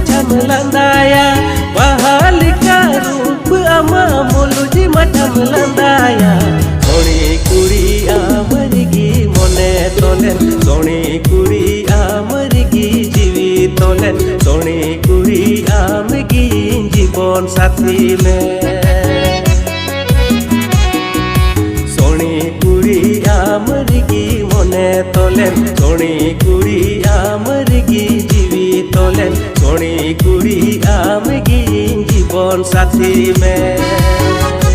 macam landaya bahalika rup ama muluji macam landaya soni kuri amargi mone tolen soni kuri amargi jiwi tolen soni kuri amgi जीवन साथी में सोनी कुड़ी आमरगी मने तोलेन सोनी कुड़ी आमरगी जीवी तोलेन सोनी कुड़ी आमगी जीवन साथी में